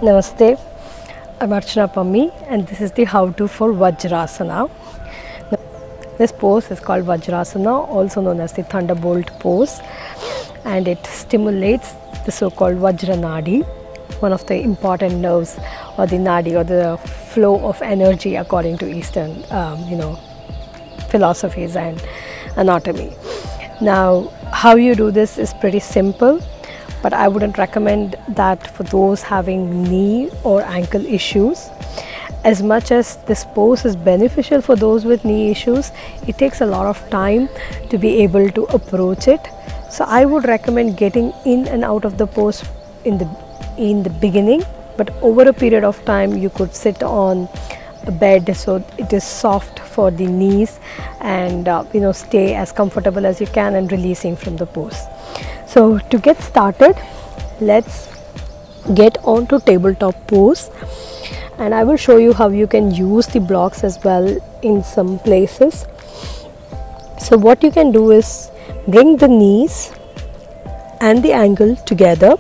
Namaste, I'm Archana Pammi and this is the how-to for Vajrasana. This pose is called Vajrasana, also known as the Thunderbolt pose, and it stimulates the so-called Vajranadi, one of the important nerves or the nadi or the flow of energy according to Eastern philosophies and anatomy. Now, how you do this is pretty simple, but I wouldn't recommend that for those having knee or ankle issues. As much as this pose is beneficial for those with knee issues, it takes a lot of time to be able to approach it. So I would recommend getting in and out of the pose in the beginning, but over a period of time you could sit on a bed so it is soft for the knees and stay as comfortable as you can and releasing from the pose. So to get started, let's get on to tabletop pose, and I will show you how you can use the blocks as well in some places. So what you can do is bring the knees and the ankle together.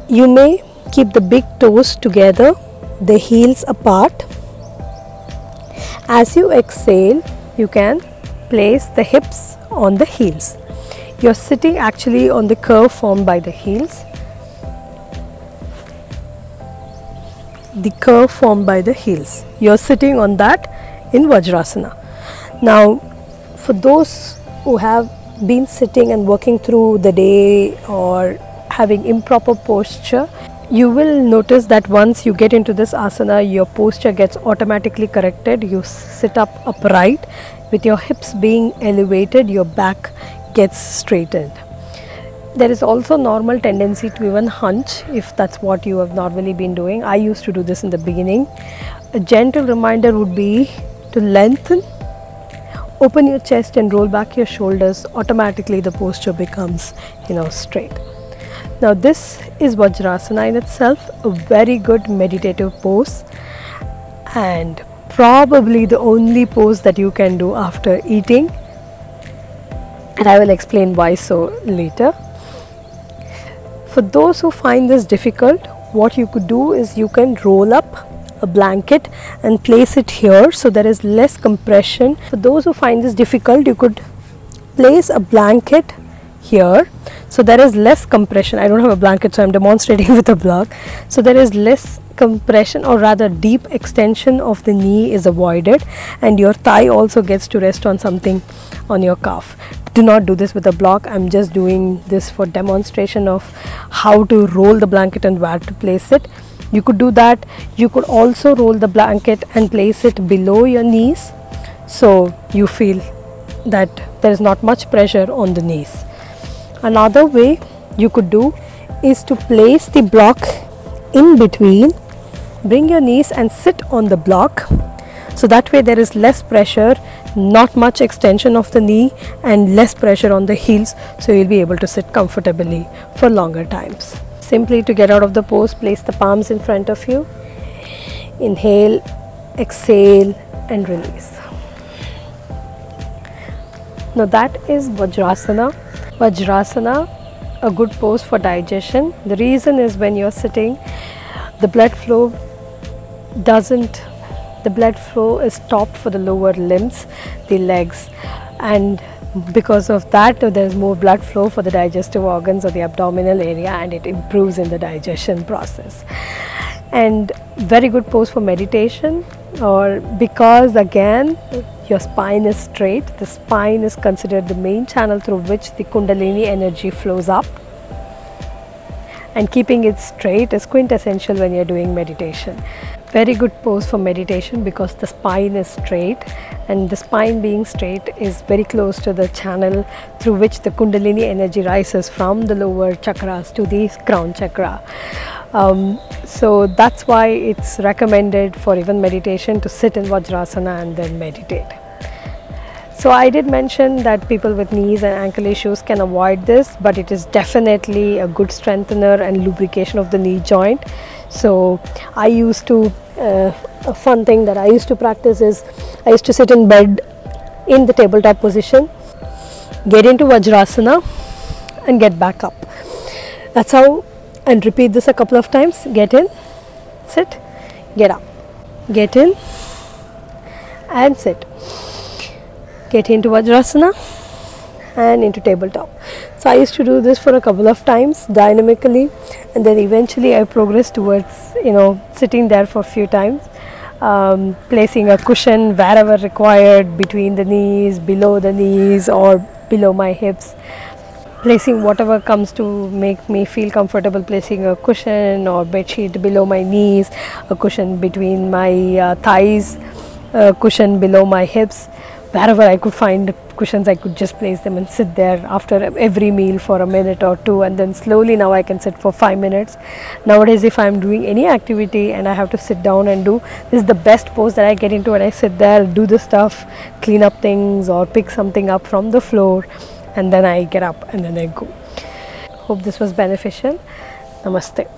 You may keep the big toes together, the heels apart. As you exhale, you can place the hips on the heels. You're sitting actually on the curve formed by the heels. The curve formed by the heels. You're sitting on that in Vajrasana. Now, for those who have been sitting and working through the day or having improper posture, you will notice that once you get into this asana, your posture gets automatically corrected. You sit up upright with your hips being elevated, your back gets straightened. There is also normal tendency to even hunch if that's what you have normally been doing. I used to do this in the beginning. A gentle reminder would be to lengthen, open your chest and roll back your shoulders. Automatically the posture becomes straight. Now this is Vajrasana in itself, a very good meditative pose and probably the only pose that you can do after eating, and I will explain why so later. For those who find this difficult, what you could do is you can roll up a blanket and place it here so there is less compression. For those who find this difficult, you could place a blanket here so there is less compression. I don't have a blanket, so I'm demonstrating with a block. So there is less compression, or rather deep extension of the knee is avoided, and your thigh also gets to rest on something on your calf. Do not do this with a block. I'm just doing this for demonstration of how to roll the blanket and where to place it. You could do that. You could also roll the blanket and place it below your knees so you feel that there is not much pressure on the knees. Another way you could do is to place the block in between, bring your knees and sit on the block, so that way there is less pressure, not much extension of the knee and less pressure on the heels, so you'll be able to sit comfortably for longer times. Simply to get out of the pose, place the palms in front of you, inhale, exhale and release. Now that is Vajrasana. Vajrasana, a good pose for digestion. The reason is when you're sitting, the blood flow is stopped for the lower limbs, the legs, and because of that there's more blood flow for the digestive organs or the abdominal area, and it improves in the digestion process. And very good pose for meditation, or because again your spine is straight. The spine is considered the main channel through which the Kundalini energy flows up, and keeping it straight is quintessential when you're doing meditation. Very good pose for meditation because the spine is straight, and the spine being straight is very close to the channel through which the Kundalini energy rises from the lower chakras to the crown chakra. So that's why it's recommended for even meditation to sit in Vajrasana and then meditate. So I did mention that people with knees and ankle issues can avoid this, but it is definitely a good strengthener and lubrication of the knee joint. So I used to, a fun thing that I used to practice is I used to sit in bed in the tabletop position, get into Vajrasana and get back up. That's how and repeat this a couple of times. Get in, sit, get up, get in and sit, get into Vajrasana and into tabletop. So I used to do this for a couple of times dynamically, and then eventually I progressed towards sitting there for a few times, placing a cushion wherever required, between the knees, below the knees or below my hips, placing whatever comes to make me feel comfortable, placing a cushion or bed sheet below my knees, a cushion between my thighs, a cushion below my hips. Wherever I could find cushions, I could just place them and sit there after every meal for a minute or two, and then slowly now I can sit for 5 minutes. Nowadays if I'm doing any activity and I have to sit down and do, this is the best pose that I get into when I sit there, do the stuff, clean up things or pick something up from the floor, and then I get up and then I go. Hope this was beneficial. Namaste.